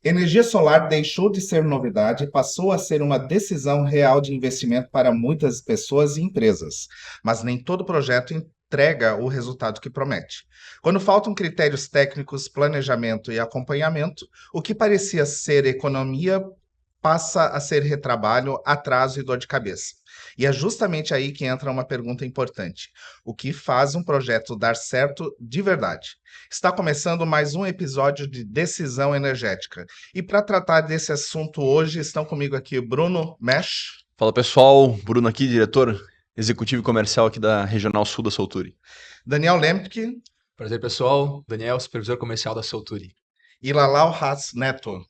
Energia solar deixou de ser novidade e passou a ser uma decisão real de investimento para muitas pessoas e empresas. Mas nem todo projeto entrega o resultado que promete. Quando faltam critérios técnicos, planejamento e acompanhamento, o que parecia ser economia passa a ser retrabalho, atraso e dor de cabeça. E é justamente aí que entra uma pergunta importante: o que faz um projeto dar certo de verdade? Está começando mais um episódio de Decisão Energética. E para tratar desse assunto hoje, estão comigo aqui Bruno Mesh, Fala pessoal, Bruno aqui, diretor executivo e comercial aqui da Regional Sul da Solturi. Daniel Lemke Prazer, pessoal. Daniel, supervisor comercial da Solturi. e Lalau Haas Neto.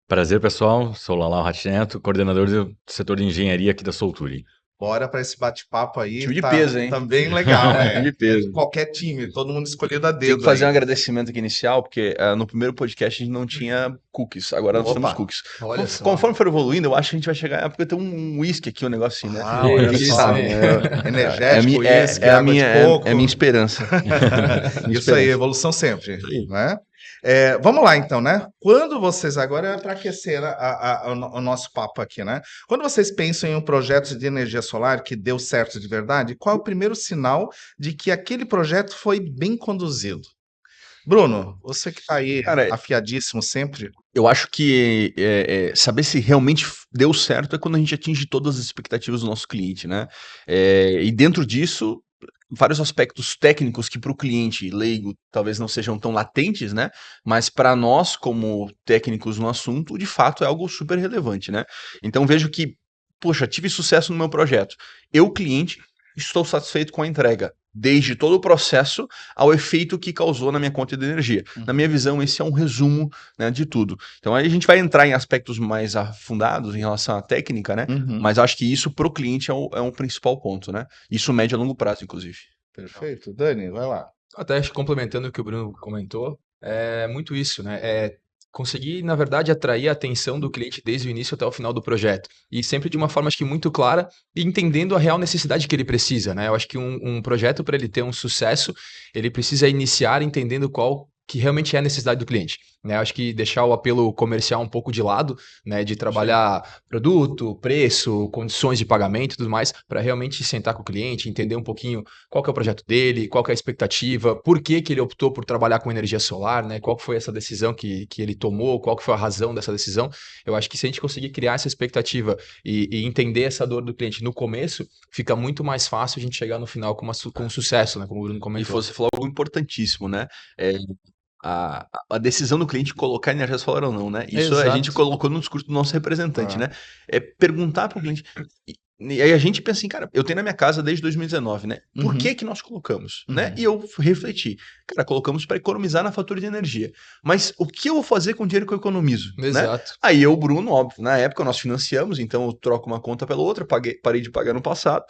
Prazer, pessoal. Sou Lalau Ratneto, coordenador do setor de engenharia aqui da Solturi. Bora para esse bate-papo aí. Time de peso, hein? Tá bem legal, né? Time de peso. Qualquer time, todo mundo escolhido a Tem dedo que fazer um aí. agradecimento aqui inicial, porque no primeiro podcast a gente não tinha cookies, agora nós Opa. temos cookies. Olha só. Conforme for evoluindo, eu acho que a gente vai chegar a época de ter um whisky aqui, um negócio assim, né? Ah, olha Isso, só. hein? Energético, é uísque, a água de minha, coco. é a minha esperança. Isso aí, evolução sempre, aí. né? Vamos lá então, né? Quando vocês, agora para aquecer o nosso papo aqui, né? Quando vocês pensam em um projeto de energia solar que deu certo de verdade, qual é o primeiro sinal de que aquele projeto foi bem conduzido? Bruno, você que está aí Cara, afiadíssimo sempre. eu acho que saber se realmente deu certo é quando a gente atinge todas as expectativas do nosso cliente, né? E dentro disso, vários aspectos técnicos que para o cliente leigo talvez não sejam tão latentes, né? Mas para nós, como técnicos no assunto, de fato é algo super relevante, né? Então vejo que, poxa, tive sucesso no meu projeto. Eu, cliente, estou satisfeito com a entrega, desde todo o processo ao efeito que causou na minha conta de energia. Na minha visão, esse é um resumo, né, de tudo. Então aí a gente vai entrar em aspectos mais afundados em relação à técnica, né? Uhum. Mas acho que isso para o cliente é um principal ponto, né? Isso médio a longo prazo, inclusive. Perfeito. Dani, vai lá. Até acho que complementando o que o Bruno comentou, é muito isso, né? É conseguir, na verdade, atrair a atenção do cliente desde o início até o final do projeto. E sempre de uma forma, acho que muito clara e entendendo a real necessidade que ele precisa, né? Eu acho que um projeto, para ele ter um sucesso, ele precisa iniciar entendendo qual que realmente é a necessidade do cliente, né? Eu acho que deixar o apelo comercial um pouco de lado, né? De trabalhar produto, preço, condições de pagamento e tudo mais, para realmente sentar com o cliente, entender um pouquinho qual que é o projeto dele, qual que é a expectativa, por que que ele optou por trabalhar com energia solar, né? Qual que foi essa decisão que ele tomou, qual que foi a razão dessa decisão. Eu acho que se a gente conseguir criar essa expectativa e entender essa dor do cliente no começo, fica muito mais fácil a gente chegar no final com sucesso, né? Como o Bruno E comentou. você falou algo importantíssimo, né? A decisão do cliente colocar energia solar ou não, né? Isso a Exato. gente colocou no discurso do nosso representante, Ah. né? É perguntar para o cliente. E aí a gente pensa assim, cara, eu tenho na minha casa desde 2019, né? Por Uhum. que nós colocamos, Uhum. né? E eu refleti, cara, colocamos para economizar na fatura de energia. Mas o que eu vou fazer com o dinheiro que eu economizo, né? Exato. Aí eu, Bruno, óbvio, na época nós financiamos, então eu troco uma conta pela outra, parei de pagar no passado.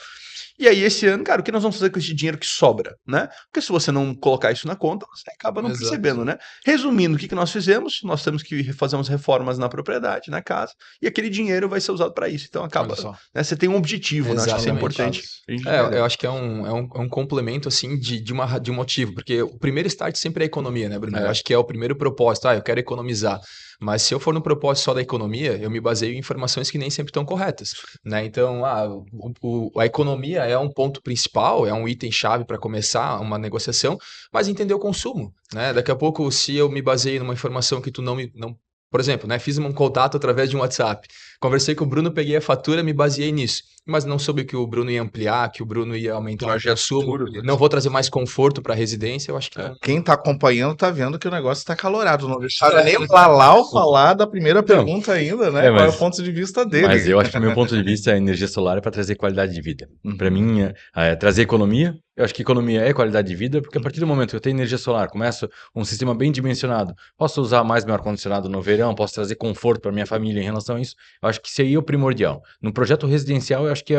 E aí esse ano, cara, o que nós vamos fazer com esse dinheiro que sobra, né? Porque se você não colocar isso na conta, você acaba não Exato. percebendo, né? Resumindo, o que nós fizemos? Nós temos que fazer umas reformas na propriedade, na casa, e aquele dinheiro vai ser usado para isso. Então acaba, Olha só. né? Você tem um objetivo, né? Acho que isso é Exatamente. importante. a gente entender. Eu acho que é um complemento, assim, de um motivo, porque o primeiro start sempre é a economia, né, Bruno? É. Eu acho que é o primeiro propósito, eu quero economizar. Mas se eu for no propósito só da economia, eu me baseio em informações que nem sempre estão corretas, né? Então, a economia é um ponto principal, é um item-chave para começar uma negociação, mas entender o consumo, né? Daqui a pouco, se eu me baseio numa informação que tu não. Por exemplo, né, fiz um contato através de um WhatsApp, conversei com o Bruno, peguei a fatura, me baseei nisso, mas não soube que o Bruno ia ampliar, que o Bruno ia aumentar o Projeto consumo, futuro, né? não vou trazer mais conforto para a residência, eu acho que Quem tá acompanhando tá vendo que o negócio tá calorado. Não deixaram nem o Lalau falar da primeira pergunta ainda, né? Qual é o ponto de vista dele? Mas eu acho que o meu ponto de vista é a energia solar é para trazer qualidade de vida. Para mim, trazer economia. Eu acho que economia é qualidade de vida, porque a partir do momento que eu tenho energia solar, começo um sistema bem dimensionado, posso usar mais meu ar-condicionado no verão, posso trazer conforto para minha família em relação a isso. Eu acho que isso aí é o primordial. No projeto residencial, eu acho que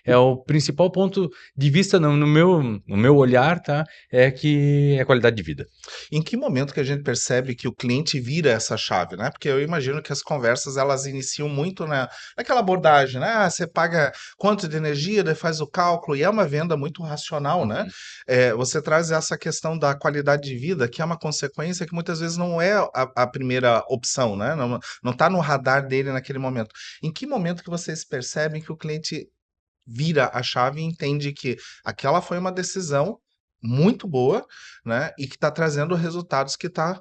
é o principal ponto de vista no meu olhar, tá? É que é qualidade de vida. Em que momento que a gente percebe que o cliente vira essa chave, né? Porque eu imagino que as conversas elas iniciam muito naquela abordagem, né? Você paga quanto de energia, daí faz o cálculo, e é uma venda muito racional, né? Você traz essa questão da qualidade de vida, que é uma consequência que muitas vezes não é a primeira opção, né? Não está no radar dele naquele momento. Em que momento que vocês percebem que o cliente vira a chave e entende que aquela foi uma decisão muito boa, né? E que está trazendo resultados que está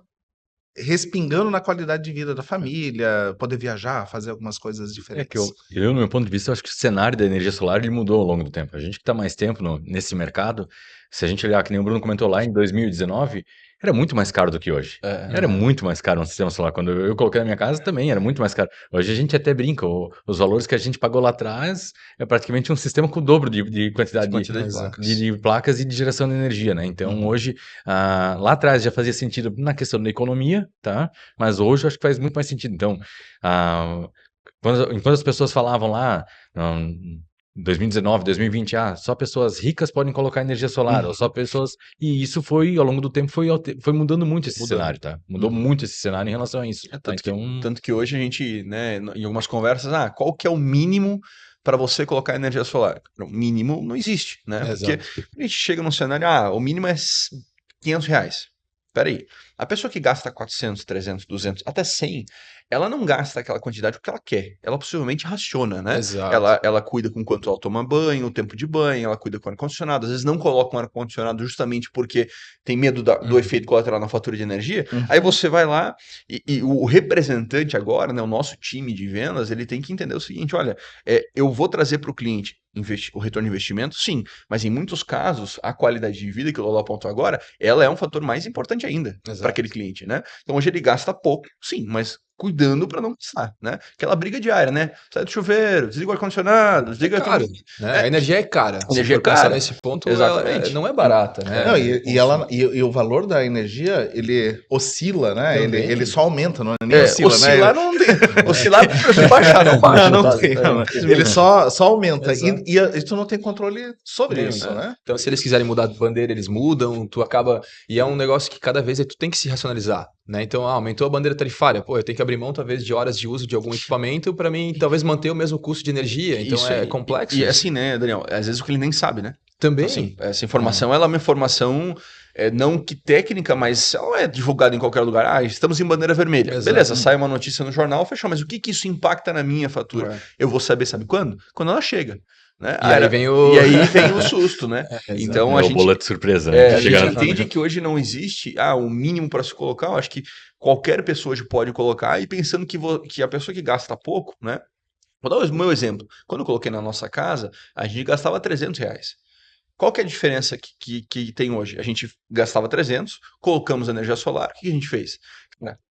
respingando na qualidade de vida da família, poder viajar, fazer algumas coisas É que diferentes. no meu ponto de vista, eu acho que o cenário da energia solar ele mudou ao longo do tempo. A gente que está mais tempo nesse mercado, se a gente olhar, que nem o Bruno comentou lá em 2019, era muito mais caro do que hoje. Era muito mais caro um sistema solar. Quando eu coloquei na minha casa também era muito mais caro. Hoje a gente até brinca, os valores que a gente pagou lá atrás é praticamente um sistema com o dobro de quantidade De quantidade de placas. de placas e de geração de energia, né? Então hoje, lá atrás já fazia sentido na questão da economia, tá? Mas hoje eu acho que faz muito mais sentido. Então, enquanto as pessoas falavam lá, em 2019, 2020, só pessoas ricas podem colocar energia solar, ou só pessoas. E isso foi, ao longo do tempo, foi mudando muito esse cenário, tá? Mudou muito esse cenário em relação a isso. Tá? Tanto que hoje a gente, né, em algumas conversas, qual que é o mínimo para você colocar energia solar? O mínimo não existe, né? Porque a gente chega num cenário, o mínimo é R$ 500. Peraí, a pessoa que gasta 400, 300, 200, até 100, ela não gasta aquela quantidade porque ela quer. Ela possivelmente raciona, né? Exato. Ela cuida com quanto ela toma banho, o tempo de banho, ela cuida com ar-condicionado. Às vezes não coloca um ar-condicionado justamente porque tem medo do efeito colateral na fatura de energia. Aí você vai lá e o representante agora, né, o nosso time de vendas, ele tem que entender o seguinte, olha, eu vou trazer para o cliente o retorno de investimento, sim, mas em muitos casos, a qualidade de vida, que o Lolo apontou agora, ela é um fator mais importante ainda para aquele cliente, né? Então hoje ele gasta pouco, sim, mas cuidando para não gastar, né? Aquela briga diária, né? Sai do chuveiro, desliga o ar-condicionado, desliga a Caro, né? A energia é cara. A energia Se for é pensar cara. nesse ponto, Exatamente. não é barata, né? Não, e o valor da energia, ele oscila, né? Também. Ele só aumenta, não é nem oscila, oscilar né? não tem. Oscilar se baixar, não baixa. Não tem, não. Ele só aumenta. Exato. E tu não tem controle sobre isso, Nenhum, né? Então, se eles quiserem mudar de bandeira, eles mudam, tu acaba. E é um negócio que cada vez tu tem que se racionalizar, né? Então, aumentou a bandeira tarifária, pô, eu tenho que abrir mão, talvez, de horas de uso de algum equipamento para mim, talvez, manter o mesmo custo de energia. Então, Isso é aí. complexo. E isso. assim, né, Daniel? Às vezes o cliente nem sabe, né? Também. Então, assim, essa informação, ela é uma informação não que técnica, mas ela não é divulgada em qualquer lugar. Estamos em bandeira vermelha. Exato. Beleza, sai uma notícia no jornal, fechou. Mas o que isso impacta na minha fatura? Eu vou saber, sabe quando? Quando ela chega. Né? E aí vem o... E aí vem o susto, né? Então a o gente... boleto de surpresa. Né? a gente Chega entende que hoje não existe o mínimo para se colocar. Eu acho que qualquer pessoa hoje pode colocar e pensando que a pessoa que gasta pouco, né? Vou dar o meu exemplo. Quando eu coloquei na nossa casa, a gente gastava R$ 300. Qual que é a diferença que tem hoje? A gente gastava 300, colocamos energia solar, o que a gente fez?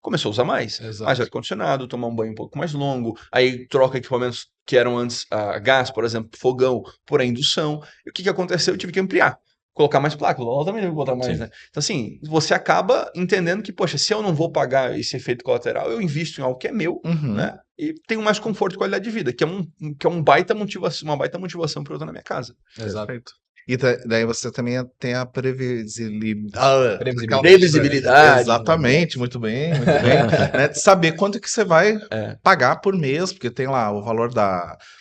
Começou a usar mais ar-condicionado, tomar um banho um pouco mais longo, aí troca equipamentos que eram antes a gás, por exemplo, fogão, por a indução. E o que aconteceu? Eu tive que ampliar. Colocar mais placas, o também deve botar mais, né? Então, assim, você acaba entendendo que, poxa, se eu não vou pagar esse efeito colateral, eu invisto em algo que é meu, né? E tenho mais conforto e qualidade de vida, que é uma baita motivação para eu estar na minha casa. Exato. Perfeito. E daí você também tem a previsibilidade. Previsibilidade. Exatamente, muito bem, muito bem. Né? Saber quanto que você vai pagar por mês, porque tem lá o valor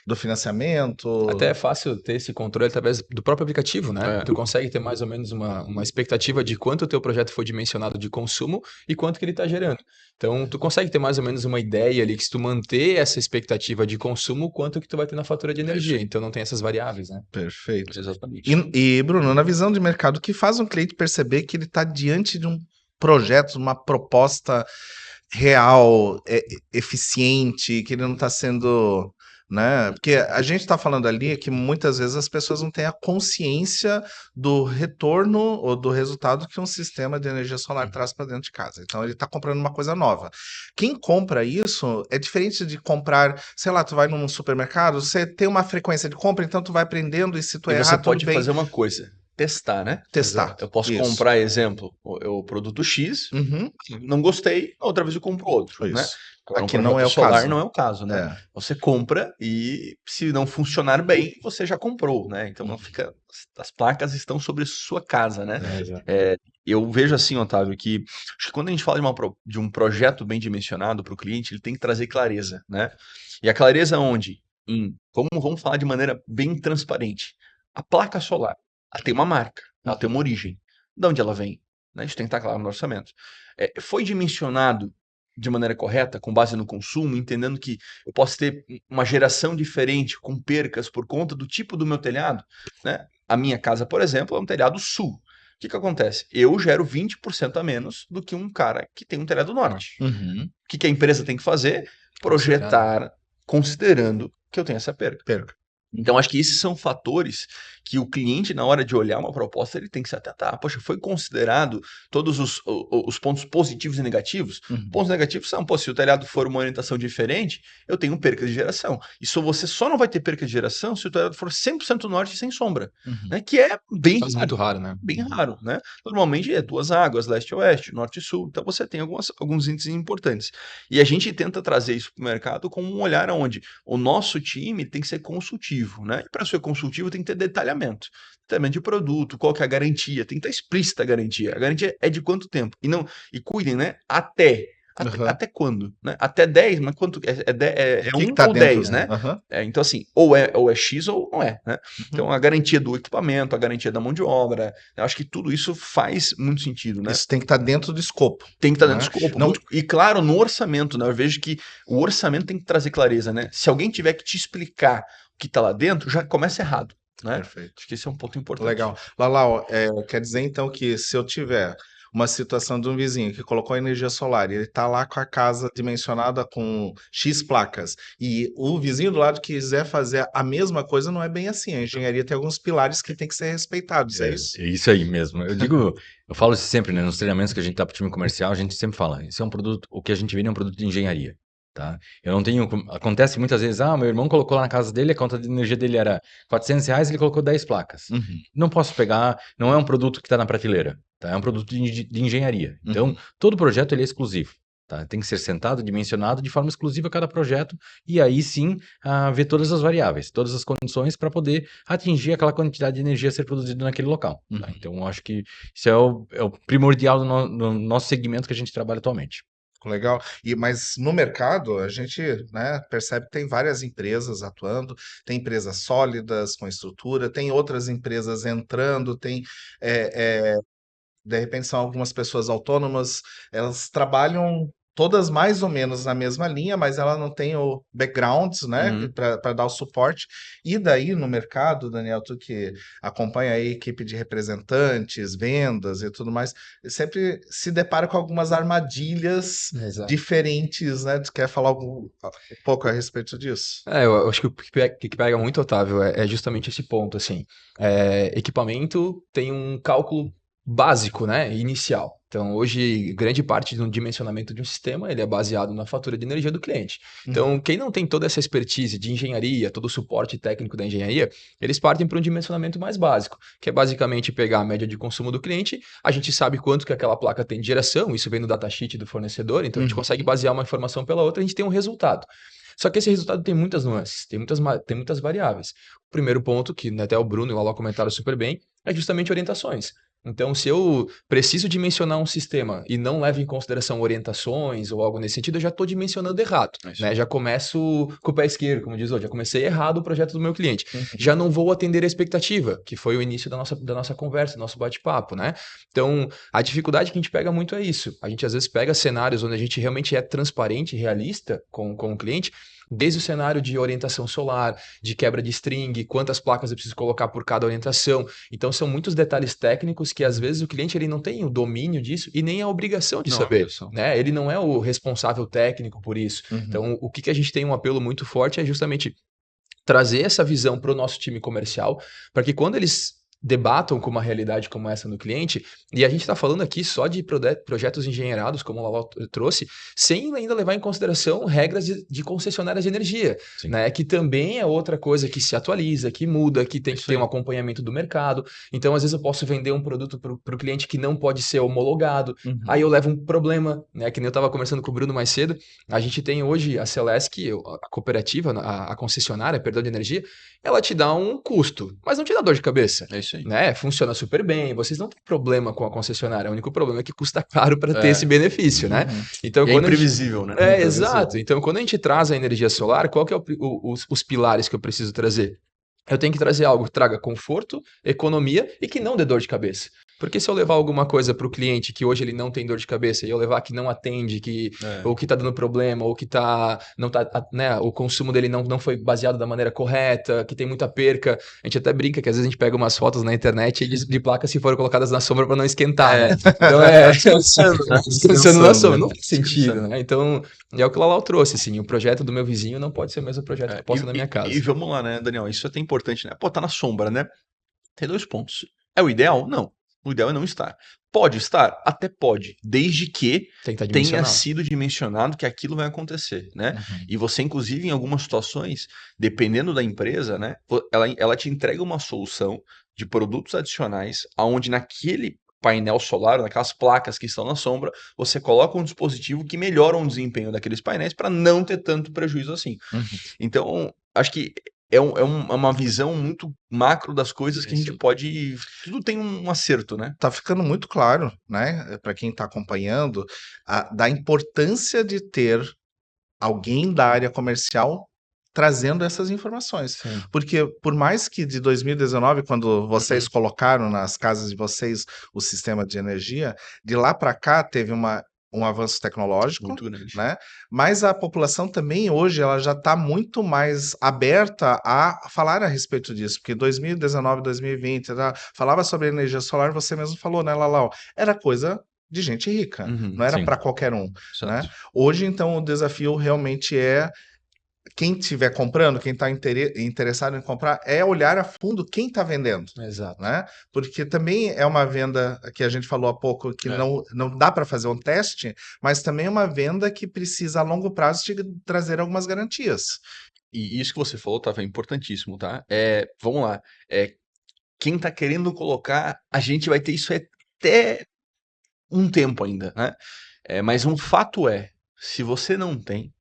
do financiamento. Até é fácil ter esse controle através do próprio aplicativo, né? Tu consegue ter mais ou menos uma expectativa de quanto o teu projeto foi dimensionado de consumo e quanto que ele está gerando. Então, tu consegue ter mais ou menos uma ideia ali que se tu manter essa expectativa de consumo, quanto que tu vai ter na fatura de energia. Então, não tem essas variáveis, né? Perfeito. Exatamente. E, Bruno, na visão de mercado, o que faz um cliente perceber que ele está diante de um projeto, uma proposta real, eficiente, que ele não está sendo... Né? Porque a gente está falando ali que muitas vezes as pessoas não têm a consciência do retorno ou do resultado que um sistema de energia solar traz para dentro de casa. Então ele está comprando uma coisa nova. Quem compra isso é diferente de comprar, sei lá, tu vai num supermercado, você tem uma frequência de compra, então tu vai aprendendo e se tu E errar, você tudo pode bem. fazer uma coisa, testar, né? Testar. Eu posso Isso. comprar, exemplo, o produto X, não gostei, outra vez eu compro outro, né? Claro, Aqui não é o solar caso. não é o caso, né? Você compra e se não funcionar bem, você já comprou, né? Então não fica, as placas estão sobre sua casa, né? Eu vejo assim, Otávio, que acho que quando a gente fala de um projeto bem dimensionado para o cliente, ele tem que trazer clareza, né? E a clareza onde? Vamos falar de maneira bem transparente. A placa solar, ela tem uma marca, ela tem uma origem. De onde ela vem? Né? Isso tem que estar claro no orçamento. Foi dimensionado de maneira correta, com base no consumo, entendendo que eu posso ter uma geração diferente, com percas por conta do tipo do meu telhado, né? A minha casa, por exemplo, é um telhado sul. O que acontece? Eu gero 20% a menos do que um cara que tem um telhado norte. Uhum. O que a empresa tem que fazer? Projetar, considerando que eu tenho essa perca. Perca. Então, acho que esses são fatores que o cliente, na hora de olhar uma proposta, ele tem que se atentar. Poxa, foi considerado todos os pontos positivos e negativos? Uhum. Pontos negativos são, se o telhado for uma orientação diferente, eu tenho perca de geração. Isso você só não vai ter perca de geração se o telhado for 100% norte e sem sombra, Uhum. né? Que é bem Caso muito raro, né? bem raro, né? Normalmente é 2 águas, leste e oeste, norte e sul. Então você tem alguns índices importantes. E a gente tenta trazer isso para o mercado com um olhar onde o nosso time tem que ser consultivo, né? E para ser consultivo tem que ter detalhamento. Detalhamento de produto, qual que é a garantia, tem que estar explícita a garantia. A garantia é de quanto tempo? E cuidem, né? Até quando? Né? Até 10, mas quanto? É O que 1 tá ou dentro, 10, né? Aham. Então, assim, ou é X ou não é, né? Então, a garantia do equipamento, a garantia da mão de obra, eu acho que tudo isso faz muito sentido, né? Isso tem que estar dentro do escopo. Tem que estar dentro né? do escopo. Não- E claro, no orçamento, né? Eu vejo que o orçamento tem que trazer clareza, né? Se alguém tiver que te explicar o que está lá dentro, já começa errado, né? Perfeito. Acho que esse é um ponto importante. Legal. Lalau, quer dizer então que se eu tiver uma situação de um vizinho que colocou energia solar e ele está lá com a casa dimensionada com X placas e o vizinho do lado quiser fazer a mesma coisa, não é bem assim. A engenharia tem alguns pilares que tem que ser respeitados, é isso? É isso aí mesmo. Eu falo isso sempre, né? Nos treinamentos que a gente dá para o time comercial, a gente sempre fala, isso é um produto, o que a gente vende é um produto de engenharia, tá? Eu não tenho, acontece muitas vezes, meu irmão colocou lá na casa dele, a conta de energia dele era R$ 400, ele colocou 10 placas. Uhum. Não posso pegar, não é um produto que está na prateleira, tá? É um produto de engenharia. Então, Uhum. todo projeto ele é exclusivo. Tá? Tem que ser sentado, dimensionado de forma exclusiva a cada projeto e aí sim ver todas as variáveis, todas as condições para poder atingir aquela quantidade de energia a ser produzida naquele local. Tá? Uhum. Então, eu acho que isso é o primordial no nosso segmento que a gente trabalha atualmente. Legal. Mas no mercado a gente, né, percebe que tem várias empresas atuando, tem empresas sólidas com estrutura, tem outras empresas entrando, tem de repente são algumas pessoas autônomas, elas trabalham todas mais ou menos na mesma linha, mas ela não tem o background, né, Uhum. para dar o suporte. E daí no mercado, Daniel, tu que acompanha aí a equipe de representantes, vendas e tudo mais, sempre se depara com algumas armadilhas Exato. diferentes, né? Tu quer falar um pouco a respeito disso? Eu acho que o que pega muito, Otávio, é justamente esse ponto, assim. Equipamento tem um cálculo básico, né, inicial. Então, hoje, grande parte do dimensionamento de um sistema, ele é baseado na fatura de energia do cliente. Então, quem não tem toda essa expertise de engenharia, todo o suporte técnico da engenharia, eles partem para um dimensionamento mais básico, que é basicamente pegar a média de consumo do cliente, a gente sabe quanto que aquela placa tem de geração, isso vem no datasheet do fornecedor, então a gente consegue basear uma informação pela outra, a gente tem um resultado. Só que esse resultado tem muitas nuances, tem muitas variáveis. O primeiro ponto, que até o Bruno e o Aló comentaram super bem, é justamente orientações. Então, se eu preciso dimensionar um sistema e não levo em consideração orientações ou algo nesse sentido, eu já estou dimensionando errado, né? Já começo com o pé esquerdo, como diz hoje, já comecei errado o projeto do meu cliente. Já não vou atender a expectativa, que foi o início da nossa conversa, nosso bate-papo, né? Então, a dificuldade que a gente pega muito é isso. A gente às vezes pega cenários onde a gente realmente é transparente e realista com o cliente, desde o cenário de orientação solar, de quebra de string, quantas placas eu preciso colocar por cada orientação. Então, são muitos detalhes técnicos que, às vezes, o cliente ele não tem o domínio disso e nem a obrigação de saber. Né? Ele não é o responsável técnico por isso. Então, o que a gente tem um apelo muito forte é justamente trazer essa visão para o nosso time comercial, para que quando eles debatam com uma realidade como essa no cliente, e a gente está falando aqui só de projetos engenheirados, como o Lalau trouxe, sem ainda levar em consideração regras de concessionárias de energia, né? Que também é outra coisa que se atualiza, que muda, que tem que ter um acompanhamento do mercado. Então, às vezes eu posso vender um produto para o cliente que não pode ser homologado, aí eu levo um problema, né? Que nem eu estava conversando com o Bruno mais cedo, a gente tem hoje a Celesc, a cooperativa, a concessionária, perdão, de energia, ela te dá um custo, mas não te dá dor de cabeça. É isso aí. Né? Funciona super bem, vocês não têm problema com a concessionária, o único problema é que custa caro para ter esse benefício, né? Então, E é imprevisível, né? Exato. Então, quando a gente traz a energia solar, qual que é os pilares que eu preciso trazer? eu tenho que trazer algo que traga conforto, economia e que não dê dor de cabeça. Porque se eu levar alguma coisa para o cliente que hoje ele não tem dor de cabeça e eu levar que não atende, ou que tá dando problema, ou que não tá, né, o consumo dele não foi baseado da maneira correta, que tem muita perca. A gente até brinca que às vezes a gente pega umas fotos na internet de placas que foram colocadas na sombra para não esquentar, né? Então descansando na sombra. Não faz sentido, né? Então, é o que o Lalau trouxe, assim, o projeto do meu vizinho não pode ser o mesmo projeto que eu posso na minha casa. E vamos lá, né, Daniel? Isso é até importante, né? Pô, tá na sombra, né? Tem 2 pontos. É o ideal? Não. O ideal é não estar. Pode estar? Até pode, desde que Tem que estar tenha dimensionado. sido dimensionado que aquilo vai acontecer, né? Uhum. E você, inclusive, em algumas situações, dependendo da empresa, né, ela te entrega uma solução de produtos adicionais, aonde naquele painel solar, naquelas placas que estão na sombra, você coloca um dispositivo que melhora o desempenho daqueles painéis para não ter tanto prejuízo assim. Uhum. Então, acho que é uma visão muito macro das coisas que a gente Isso. pode. Tudo tem um acerto, né? Tá ficando muito claro, né, para quem está acompanhando, da importância de ter alguém da área comercial trazendo essas informações. Sim. Porque por mais que de 2019, quando vocês colocaram nas casas de vocês o sistema de energia, de lá para cá teve um avanço tecnológico, Muito grande. né? Mas a população também hoje ela já está muito mais aberta a falar a respeito disso, porque 2019, 2020, falava sobre energia solar, você mesmo falou, né, Lalau? Era coisa de gente rica, Uhum, não era sim. para qualquer um, né? Exato. Hoje, então, o desafio realmente é quem estiver comprando, quem está interessado em comprar, é olhar a fundo quem está vendendo, Exato. né? Porque também é uma venda que a gente falou há pouco que É. não dá para fazer um teste, mas também é uma venda que precisa a longo prazo te trazer algumas garantias. E isso que você falou, Tava, é importantíssimo, tá? Vamos lá. Quem tá querendo colocar, a gente vai ter isso até um tempo ainda, né? Mas um fato se você não tem,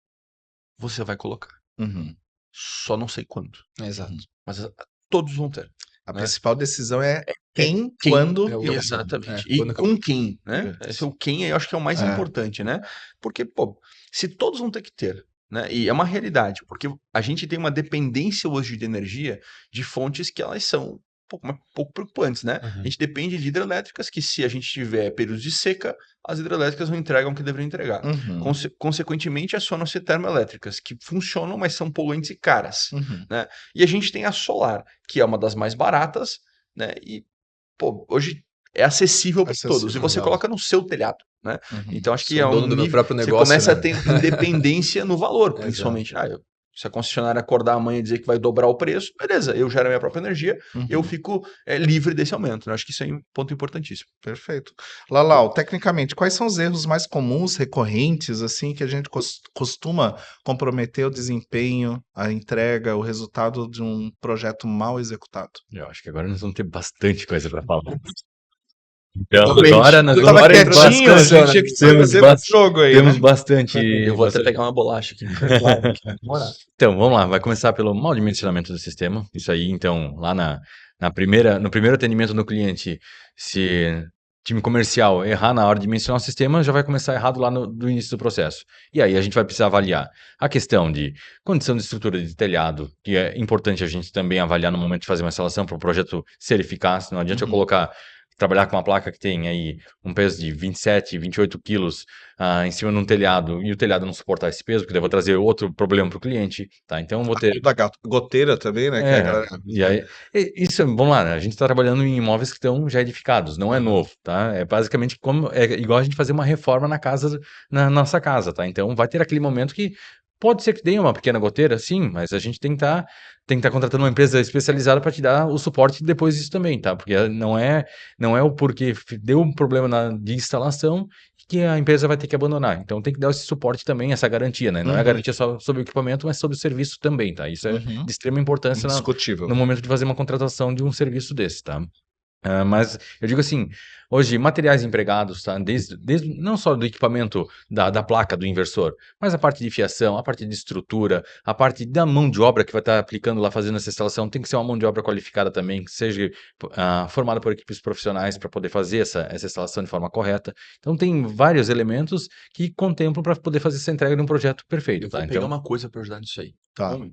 você vai colocar. Uhum. Só não sei quando. Exato. Mas todos vão ter. A Né? principal decisão é Quem, quando é o- e como. exatamente. É, E quando que eu- com quem, né? Isso. Esse é o quem, eu acho que é o mais É. importante, né? Porque, pô, se todos vão ter que ter, né? E é uma realidade, porque a gente tem uma dependência hoje de energia de fontes que elas são um pouco preocupantes, né? Uhum. A gente depende de hidrelétricas que, se a gente tiver períodos de seca, as hidrelétricas não entregam o que deveriam entregar. Uhum. Consequentemente, acionam-se termoelétricas, que funcionam, mas são poluentes e caras. Uhum. Né? E a gente tem a solar, que é uma das mais baratas, né? E, pô, hoje é acessível para todos. E Acessível, você exato. coloca no seu telhado, né? Uhum. Então, acho que Sou é dono um do meu nível. próprio Você negócio, começa né? a ter independência no valor, Exato. principalmente. Se a concessionária acordar amanhã e dizer que vai dobrar o preço, beleza, eu gero a minha própria energia, eu Uhum. fico livre desse aumento. Né? Acho que isso é um ponto importantíssimo. Perfeito. Lalau, tecnicamente, quais são os erros mais comuns, recorrentes, assim, que a gente costuma comprometer o desempenho, a entrega, o resultado de um projeto mal executado? Eu acho que agora nós vamos ter bastante coisa para falar. Então, Totalmente. agora nós Eu vamos tava ter quietinho, a gente tinha que temos fazer bastante- jogo aí, temos né? bastante. Eu vou até bastante- pegar uma bolacha aqui. Claro, bora. Então, vamos lá, vai começar pelo mau dimensionamento do sistema. Isso aí, então, lá no primeiro atendimento do cliente, se time comercial errar na hora de dimensionar o sistema, já vai começar errado lá no início do processo. E aí a gente vai precisar avaliar a questão de condição de estrutura de telhado, que é importante a gente também avaliar no momento de fazer uma instalação para o projeto ser eficaz. Não adianta eu trabalhar com uma placa que tem aí um peso de 27, 28 quilos em cima de um telhado e o telhado não suportar esse peso, porque daí eu vou trazer outro problema para o cliente, tá? Então eu vou ter... Da goteira também, né? que a galera- E aí, isso, vamos lá, né? A gente está trabalhando em imóveis que estão já edificados, não é novo, tá? É basicamente é igual a gente fazer uma reforma na nossa casa, tá? Então vai ter aquele momento que pode ser que tenha uma pequena goteira, sim, mas a gente tem que estar contratando uma empresa especializada para te dar o suporte depois disso também, tá? Porque não é o porque deu um problema de instalação que a empresa vai ter que abandonar. Então tem que dar esse suporte também, essa garantia, né? Não é a garantia só sobre o equipamento, mas sobre o serviço também, tá? Isso é Uhum. de extrema importância Indiscutível. no momento de fazer uma contratação de um serviço desse, tá? Mas eu digo assim, hoje materiais empregados, tá? Desde não só do equipamento da placa do inversor, mas a parte de fiação, a parte de estrutura, a parte da mão de obra que vai estar aplicando lá, fazendo essa instalação, tem que ser uma mão de obra qualificada também, que seja formada por equipes profissionais para poder fazer essa instalação de forma correta. Então tem vários elementos que contemplam para poder fazer essa entrega de um projeto perfeito, Eu tá? vou pegar Então, uma coisa para ajudar nisso aí. Tá. Como?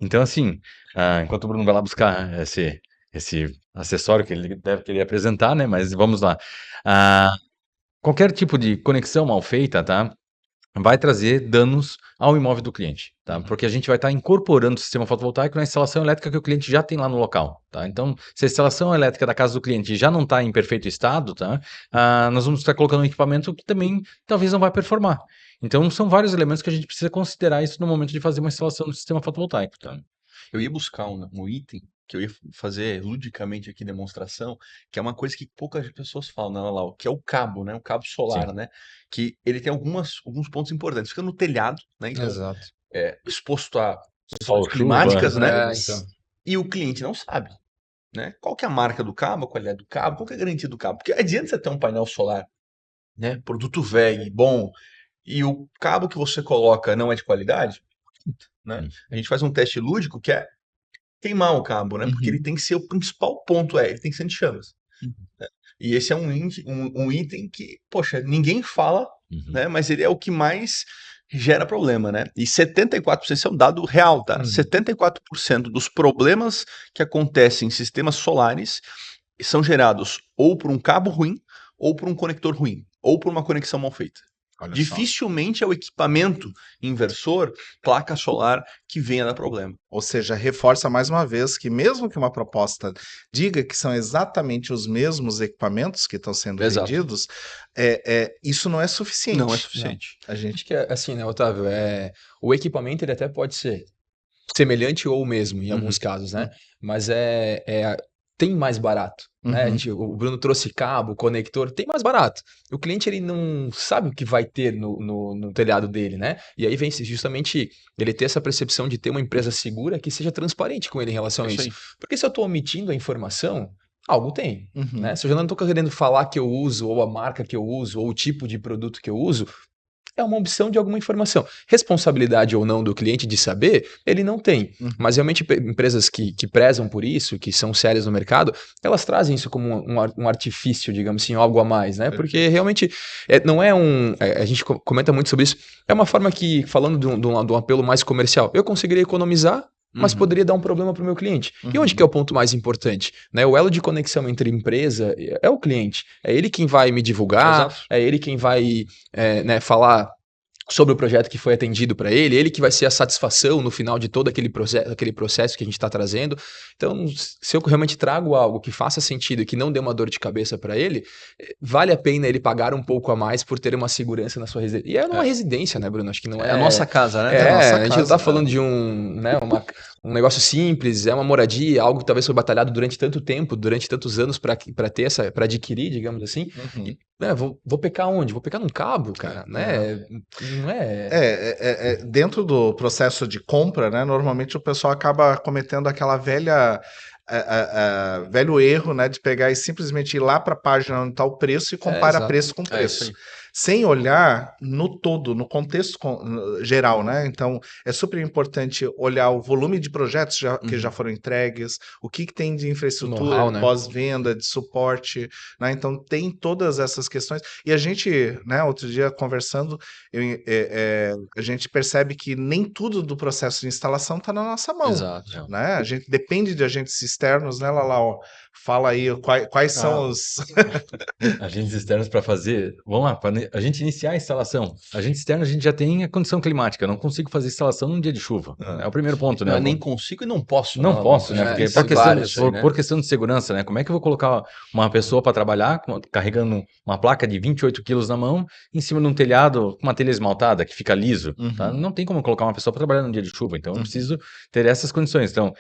então assim, enquanto o Bruno vai lá buscar esse acessório que ele deve querer apresentar, né? Mas vamos lá. Qualquer tipo de conexão mal feita, tá? Vai trazer danos ao imóvel do cliente, tá? Porque a gente vai estar incorporando o sistema fotovoltaico na instalação elétrica que o cliente já tem lá no local, tá? Então, se a instalação elétrica da casa do cliente já não está em perfeito estado, tá? Nós vamos estar colocando um equipamento que também talvez não vai performar. Então, são vários elementos que a gente precisa considerar isso no momento de fazer uma instalação do sistema fotovoltaico, tá? Eu ia buscar um item que eu ia fazer ludicamente aqui demonstração, que é uma coisa que poucas pessoas falam, né, Lalau, que é o cabo, né? O cabo solar, né? Que ele tem alguns pontos importantes. Fica no telhado, né? Então, Exato. exposto a Sol, condições climáticas, chuva, né? Então. E o cliente não sabe, né? Qual que é a marca do cabo, a qualidade do cabo, qual que é a garantia do cabo? Porque adianta você ter um painel solar, né? Produto velho, bom, e o cabo que você coloca não é de qualidade, né? A gente faz um teste lúdico que é queimar o cabo, né? Porque ele tem que ser o principal ponto, ele tem que ser de chamas. Né? E esse é um item que, poxa, ninguém fala, né? Mas ele é o que mais gera problema, né? E 74%, isso é um dado real, tá? 74% dos problemas que acontecem em sistemas solares são gerados ou por um cabo ruim, ou por um conector ruim, ou por uma conexão mal feita. Olha só. Dificilmente é o equipamento inversor, placa solar, que venha dar problema. Ou seja, reforça mais uma vez que mesmo que uma proposta diga que são exatamente os mesmos equipamentos que estão sendo Exato. vendidos, isso não é suficiente. Não é suficiente. A gente Acho que é assim, né, Otávio? O equipamento ele até pode ser semelhante ou o mesmo em alguns casos, né? Mas tem mais barato, né? O Bruno trouxe cabo, conector, tem mais barato. O cliente ele não sabe o que vai ter no telhado dele, né? E aí vem justamente ele ter essa percepção de ter uma empresa segura que seja transparente com ele em relação a Isso isso. aí. Porque se eu estou omitindo a informação, algo tem, Uhum. né? Se eu já não estou querendo falar que eu uso, ou a marca que eu uso, ou o tipo de produto que eu uso, é uma opção de alguma informação. Responsabilidade ou não do cliente de saber, ele não tem. Mas realmente empresas que prezam por isso, que são sérias no mercado, elas trazem isso como um artifício, digamos assim, algo a mais, né? Porque realmente não é a gente comenta muito sobre isso. É uma forma que, falando de um apelo mais comercial, eu conseguiria economizar, mas poderia dar um problema para o meu cliente. E onde que é o ponto mais importante? Né? O elo de conexão entre empresa é o cliente. É ele quem vai me divulgar, Exato. é ele quem vai falar sobre o projeto que foi atendido para ele que vai ser a satisfação no final de todo aquele processo que a gente está trazendo. Então, se eu realmente trago algo que faça sentido e que não dê uma dor de cabeça para ele, vale a pena ele pagar um pouco a mais por ter uma segurança na sua residência. E é numa residência, né, Bruno? Acho que não é... É a nossa casa, né? É a nossa a gente não casa, tá falando de um negócio simples, é uma moradia, algo que talvez foi batalhado durante tanto tempo, durante tantos anos para adquirir, digamos assim. E, vou pecar onde? Vou pecar num cabo, cara, né? Não é... Dentro do processo de compra, né, normalmente o pessoal acaba cometendo aquela velho erro, né, de pegar e simplesmente ir lá para a página onde está o preço e compara exato. preço com isso preço. aí. Sem olhar no todo, no contexto geral, né? Então, é super importante olhar o volume de projetos que já foram entregues, o que tem de infraestrutura, Know-how, de né? pós-venda, de suporte, né? Então, tem todas essas questões. E a gente, né, outro dia conversando, a gente percebe que nem tudo do processo de instalação está na nossa mão. Exato. Né? A gente depende de agentes externos, né, Lalau? Fala aí quais são os. Agentes externos para fazer. Vamos lá, para a gente iniciar a instalação. Agente externo, a gente já tem a condição climática. Eu não consigo fazer instalação num dia de chuva. É o primeiro ponto, né? Eu nem consigo e não posso. Não posso, né? Porque por questão de segurança, né? Como é que eu vou colocar uma pessoa para trabalhar carregando uma placa de 28 quilos na mão em cima de um telhado com uma telha esmaltada que fica liso? Tá? Não tem como colocar uma pessoa para trabalhar num dia de chuva. Então eu preciso ter essas condições. Então,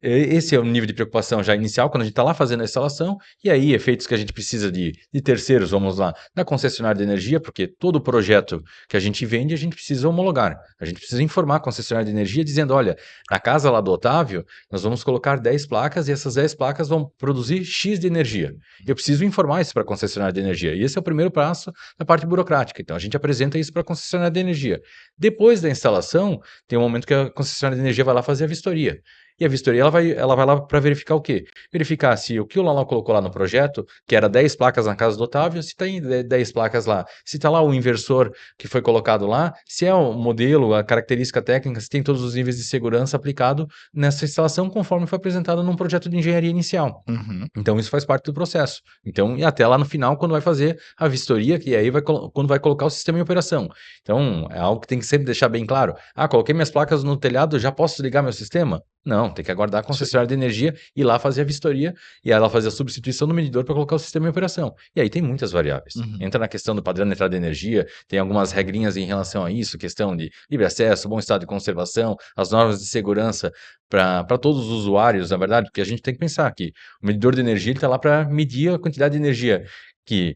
Esse é o nível de preocupação já inicial, quando a gente está lá fazendo a instalação, e aí efeitos que a gente precisa de terceiros, vamos lá, da concessionária de energia, porque todo projeto que a gente vende, a gente precisa homologar. A gente precisa informar a concessionária de energia dizendo, olha, na casa lá do Otávio, nós vamos colocar 10 placas e essas 10 placas vão produzir X de energia. Eu preciso informar isso para a concessionária de energia. E esse é o primeiro passo da parte burocrática. Então, a gente apresenta isso para a concessionária de energia. Depois da instalação, tem um momento que a concessionária de energia vai lá fazer a vistoria. E a vistoria ela vai lá para verificar o quê? Verificar se o que o Lalau colocou lá no projeto, que era 10 placas na casa do Otávio, se tem 10 placas lá. Se está lá o inversor que foi colocado lá, se é o modelo, a característica técnica, se tem todos os níveis de segurança aplicado nessa instalação, conforme foi apresentado num projeto de engenharia inicial. Uhum. Então, isso faz parte do processo. Então, e até lá no final, quando vai fazer a vistoria, que aí quando vai colocar o sistema em operação. Então, é algo que tem que sempre deixar bem claro. Coloquei minhas placas no telhado, já posso ligar meu sistema? Não, tem que aguardar a concessionária de energia ir lá fazer a vistoria e ela fazer a substituição do medidor para colocar o sistema em operação. E aí tem muitas variáveis. Uhum. Entra na questão do padrão de entrada de energia, tem algumas regrinhas em relação a isso, questão de livre acesso, bom estado de conservação, as normas de segurança para todos os usuários, na verdade, porque a gente tem que pensar que o medidor de energia está lá para medir a quantidade de energia que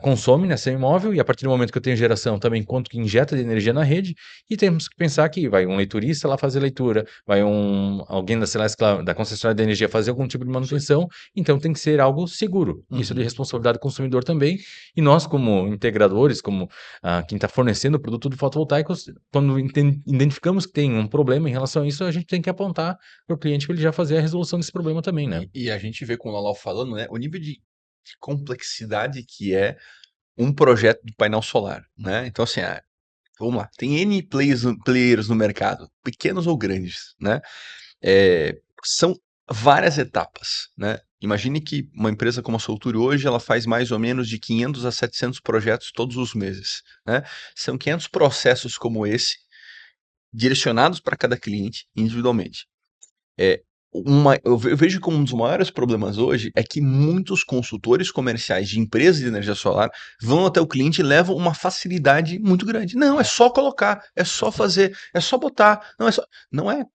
consome nessa imóvel, e a partir do momento que eu tenho geração, também quanto que injeta de energia na rede, e temos que pensar que vai um leiturista lá fazer leitura, vai alguém da concessionária de energia fazer algum tipo de manutenção, então tem que ser algo seguro. Isso é de responsabilidade do consumidor também, e nós como integradores, como quem está fornecendo o produto do fotovoltaico, quando identificamos que tem um problema em relação a isso, a gente tem que apontar para o cliente para ele já fazer a resolução desse problema também, né? E a gente vê com o Lalau falando, né, o nível de complexidade que é um projeto de painel solar, né? Então, assim, vamos lá, tem N players no mercado, pequenos ou grandes, né? São várias etapas, né? Imagine que uma empresa como a Solture hoje, ela faz mais ou menos de 500 a 700 projetos todos os meses, né? São 500 processos como esse, direcionados para cada cliente individualmente. Eu vejo como um dos maiores problemas hoje é que muitos consultores comerciais de empresas de energia solar vão até o cliente e levam uma facilidade muito grande. Não, é só colocar, é só fazer, é só botar, não é,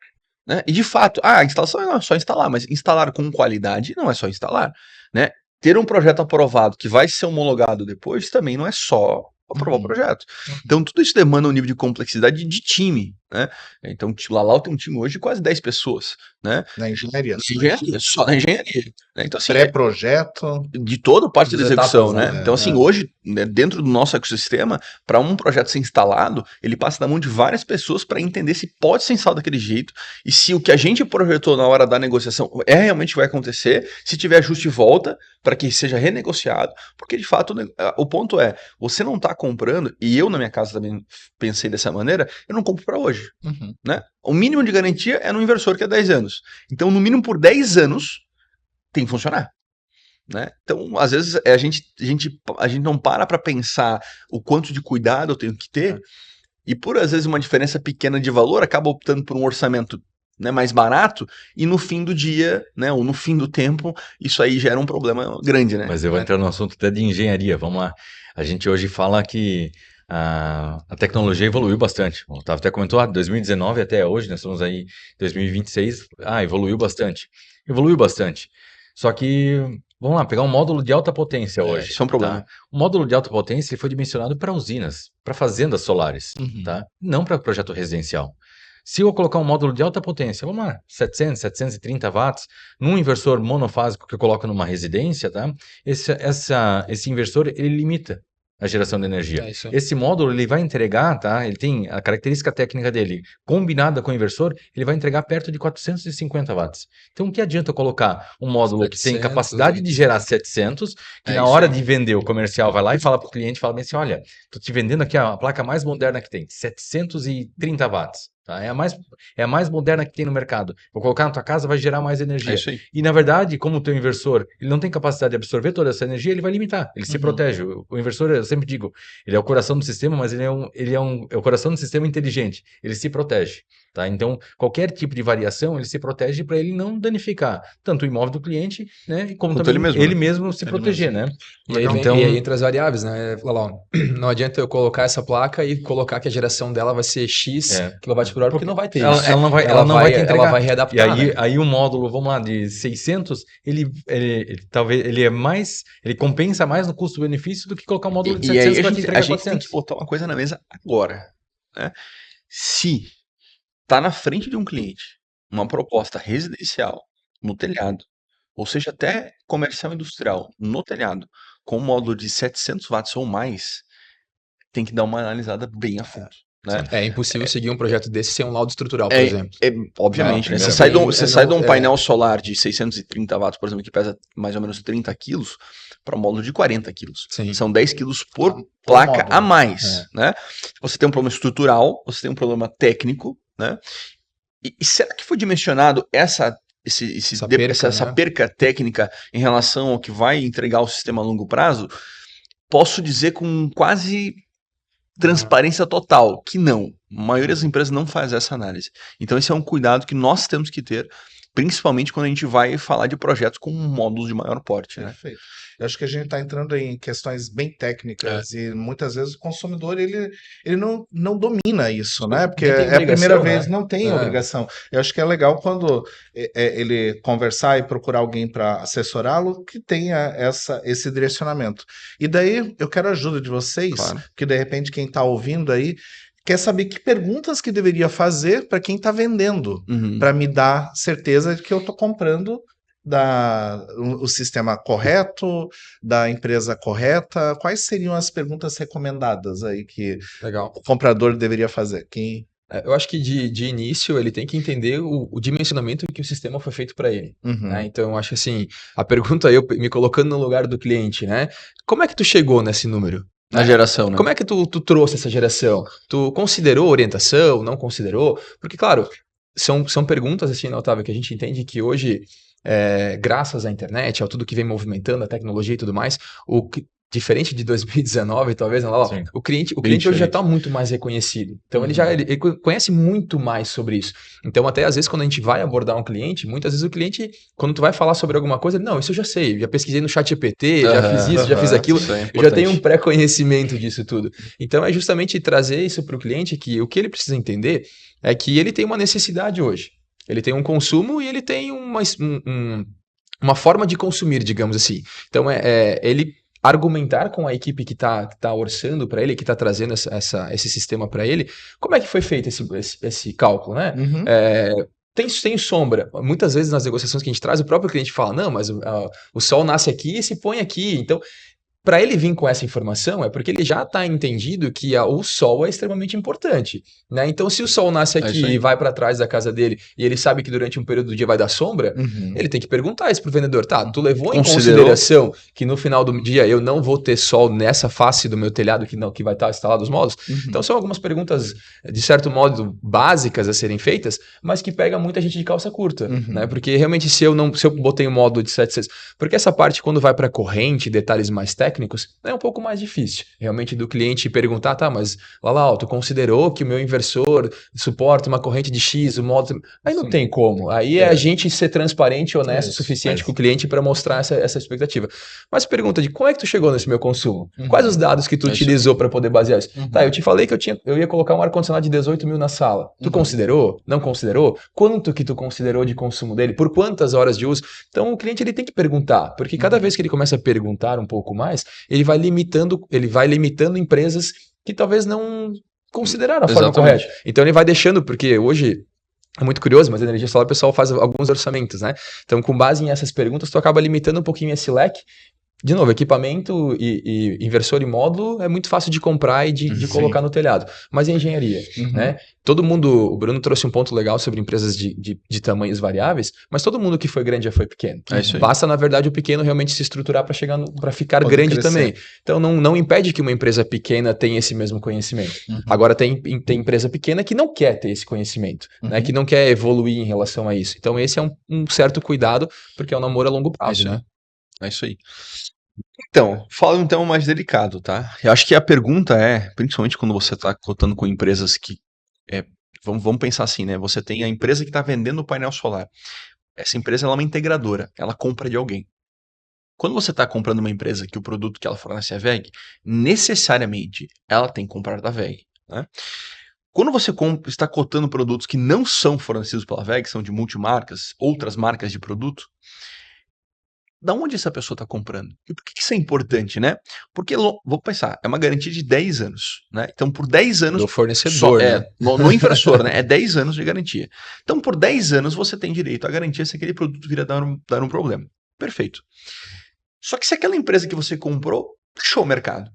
né? E de fato, a instalação não é só instalar, mas instalar com qualidade não é só instalar, né? Ter um projeto aprovado que vai ser homologado depois também não é só aprovar o projeto. Então tudo isso demanda um nível de complexidade de time, né? Então o Lalau tem um time hoje de quase 10 pessoas, né? Na engenharia. Só na engenharia, né? Então assim, Pré-projeto. de toda parte da As execução, etapas, né? né? Então assim, hoje, né, dentro do nosso ecossistema, para um projeto ser instalado, ele passa da mão de várias pessoas para entender se pode ser instalado daquele jeito e se o que a gente projetou na hora da negociação realmente vai acontecer, se tiver ajuste volta para que seja renegociado, porque de fato o ponto é, você não está comprando, e eu na minha casa também pensei dessa maneira, eu não compro para hoje, né? O mínimo de garantia é no inversor, que é 10 anos. Então, no mínimo por 10 anos, tem que funcionar, né? Então, às vezes, a gente não para pensar o quanto de cuidado eu tenho que ter, e por, às vezes, uma diferença pequena de valor, acaba optando por um orçamento, né, mais barato, e no fim do dia, né, ou no fim do tempo, isso aí gera um problema grande, né? Mas eu vou entrar no assunto até de engenharia, vamos lá. A gente hoje fala que a tecnologia evoluiu bastante. O Otávio até comentou, 2019 até hoje, nós estamos aí em 2026, evoluiu bastante. Evoluiu bastante. Só que, vamos lá, pegar um módulo de alta potência hoje. Isso é um problema. Tá? O módulo de alta potência ele foi dimensionado para usinas, para fazendas solares, tá? Não para projeto residencial. Se eu colocar um módulo de alta potência, vamos lá, 700, 730 watts, num inversor monofásico que eu coloco numa residência, tá? Esse inversor, ele limita a geração de energia. É isso aí. Esse módulo, ele vai entregar, tá? Ele tem a característica técnica dele, combinada com o inversor, ele vai entregar perto de 450 watts. Então, o que adianta eu colocar um módulo que tem 700, capacidade de gerar 700, que na isso hora aí. de vender, o comercial vai lá e fala para o cliente, fala bem assim, olha, tô te vendendo aqui a placa mais moderna que tem, 730 watts. Tá? É a mais moderna que tem no mercado. Vou colocar na tua casa, vai gerar mais energia. É isso aí. E, na verdade, como o teu inversor ele não tem capacidade de absorver toda essa energia, ele vai limitar, ele se protege. O inversor, eu sempre digo, ele é o coração do sistema, mas ele é o coração do sistema inteligente. Ele se protege. Tá? Então, qualquer tipo de variação, ele se protege para ele não danificar tanto o imóvel do cliente, né, como Quanto também ele mesmo, né? se Ele proteger, né? E aí, Então, e aí entra as variáveis, né? Lá, não adianta eu colocar essa placa e colocar que a geração dela vai ser X kWh, porque não vai ter isso. ela não vai te Ela entregar. vai E readaptar, aí, né? aí o módulo, vamos lá, de 600, talvez ele é mais, ele compensa mais no custo-benefício do que colocar um módulo de E aí 700 para te a entregar gente tem que 400. botar uma coisa na mesa agora, né? Se tá na frente de um cliente uma proposta residencial no telhado, ou seja, até comercial industrial no telhado, com um módulo de 700 watts ou mais, tem que dar uma analisada bem a fundo, né? É impossível seguir um projeto desse sem um laudo estrutural, por exemplo. Obviamente, né? primeira Você sai de um painel solar de 630 watts, por exemplo, que pesa mais ou menos 30 quilos, para um módulo de 40 quilos. Sim. São 10 quilos por Por placa módulo. a mais, né? Você tem um problema estrutural, você tem um problema técnico, né? E será que foi dimensionado essa perca técnica em relação ao que vai entregar o sistema a longo prazo? Posso dizer com quase transparência total que não. A maioria das empresas não faz essa análise. Então esse é um cuidado que nós temos que ter, principalmente quando a gente vai falar de projetos com módulos de maior porte, né? Perfeito. Eu acho que a gente está entrando em questões bem técnicas e muitas vezes o consumidor ele não domina isso, né? Porque Nem tem é a primeira obrigação, vez, né? não tem obrigação. Eu acho que é legal quando ele conversar e procurar alguém para assessorá-lo que tenha esse direcionamento. E daí eu quero a ajuda de vocês, Claro. que de repente quem está ouvindo aí quer saber que perguntas que deveria fazer para quem está vendendo, Uhum. para me dar certeza de que eu estou comprando o sistema correto, da empresa correta. Quais seriam as perguntas recomendadas aí que Legal. o comprador deveria fazer? Eu acho que de início ele tem que entender o dimensionamento que o sistema foi feito para ele. Uhum. Né? Então, eu acho assim, a pergunta, eu me colocando no lugar do cliente, né? Como é que tu chegou nesse número? Na geração, né? Como é que tu trouxe essa geração? Tu considerou orientação? Não considerou? Porque, claro, são perguntas, assim, né, Otávio, que a gente entende que hoje, graças à internet, a tudo que vem movimentando, a tecnologia e tudo mais, diferente de 2019, talvez, não, Sim. o cliente Bem hoje já diferente. está muito mais reconhecido. Então, ele conhece muito mais sobre isso. Então, até às vezes, quando a gente vai abordar um cliente, muitas vezes o cliente, quando tu vai falar sobre alguma coisa, ele, não, isso eu já sei, já pesquisei no ChatGPT, já fiz isso, já fiz aquilo, Isso é eu já tenho um importante. pré-conhecimento disso tudo. Então, é justamente trazer isso para o cliente, que o que ele precisa entender é que ele tem uma necessidade hoje. Ele tem um consumo e ele tem uma forma de consumir, digamos assim. Então, ele argumentar com a equipe que está orçando para ele, que está trazendo esse sistema para ele, como é que foi feito esse cálculo, né? Uhum. Tem sombra. Muitas vezes nas negociações que a gente traz, o próprio cliente fala, não, mas o sol nasce aqui e se põe aqui. Então, para ele vir com essa informação, é porque ele já está entendido que o sol é extremamente importante, né? Então, se o sol nasce isso aqui aí. e vai para trás da casa dele e ele sabe que durante um período do dia vai dar sombra, Uhum. ele tem que perguntar isso pro vendedor. Tá, tu levou em Considerou? consideração que no final do dia eu não vou ter sol nessa face do meu telhado que vai estar instalado os módulos? Uhum. Então, são algumas perguntas, de certo modo, básicas a serem feitas, mas que pega muita gente de calça curta, Uhum. né? Porque realmente, se eu botei um módulo de 700, porque essa parte, quando vai para corrente, detalhes mais técnicos, é um pouco mais difícil. Realmente, do cliente perguntar, tá, mas lá, tu considerou que o meu inversor suporta uma corrente de X, o módulo. Aí não Sim. tem como. Aí é a gente ser transparente e honesto o Isso, suficiente com o cliente para mostrar essa expectativa. Mas pergunta de como é que tu chegou nesse meu consumo? Uhum. Quais os dados que tu É isso. utilizou para poder basear isso? Uhum. Tá, eu te falei que eu ia colocar um ar-condicionado de 18 mil na sala. Tu Uhum. considerou? Não considerou? Quanto que tu considerou de consumo dele? Por quantas horas de uso? Então o cliente ele tem que perguntar, porque cada vez que ele começa a perguntar um pouco mais, ele vai limitando empresas que talvez não consideraram a forma Exatamente. correta. Então ele vai deixando, porque hoje é muito curioso, mas a energia solar o pessoal faz alguns orçamentos, né? Então, com base em essas perguntas, tu acaba limitando um pouquinho esse leque. De novo, equipamento e inversor e módulo é muito fácil de comprar e de colocar no telhado. Mas e engenharia, Uhum. né? Todo mundo, o Bruno trouxe um ponto legal sobre empresas de tamanhos variáveis, mas todo mundo que foi grande já foi pequeno. É isso aí. Basta, na verdade, o pequeno realmente se estruturar para ficar Poder grande crescer. também. Então, não impede que uma empresa pequena tenha esse mesmo conhecimento. Uhum. Agora, tem empresa pequena que não quer ter esse conhecimento, né? Uhum. Que não quer evoluir em relação a isso. Então, esse é um certo cuidado, porque é um namoro a longo prazo, isso aí. né? É isso aí. Então, fala um tema mais delicado, tá? Eu acho que a pergunta é, principalmente quando você está cotando com empresas que vamos pensar assim, né? Você tem a empresa que está vendendo o painel solar. Essa empresa ela é uma integradora, ela compra de alguém. Quando você está comprando uma empresa que o produto que ela fornece é VEG, necessariamente ela tem que comprar da VEG, né? Quando você está cotando produtos que não são fornecidos pela VEG, são de multimarcas, outras marcas de produto, da onde essa pessoa está comprando? E por que isso é importante, né? Porque, vou pensar, é uma garantia de 10 anos, né? Então, por 10 anos... Do fornecedor, né? No impressor, né? É 10 anos de garantia. Então, por 10 anos, você tem direito à garantia se aquele produto vir a dar um problema. Perfeito. Só que se aquela empresa que você comprou fechou o mercado,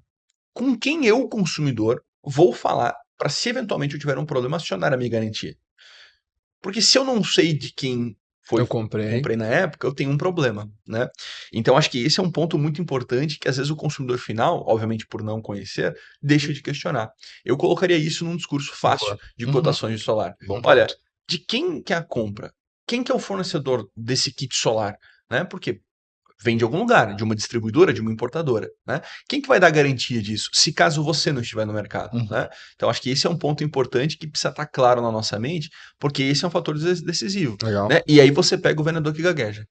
com quem eu, consumidor, vou falar para se eventualmente eu tiver um problema, acionar a minha garantia? Porque se eu não sei de quem Eu comprei. na época, eu tenho um problema, né? Então, acho que esse é um ponto muito importante que, às vezes, o consumidor final, obviamente por não conhecer, deixa de questionar. Eu colocaria isso num discurso fácil de cotações de solar. Olha, de quem que é a compra? Quem que é o fornecedor desse kit solar? Né? Porque vem de algum lugar, de uma distribuidora, de uma importadora, né? Quem que vai dar garantia disso, se caso você não estiver no mercado, né? Então, acho que esse é um ponto importante que precisa estar claro na nossa mente, porque esse é um fator decisivo. Legal. Né? E aí você pega o vendedor que gagueja.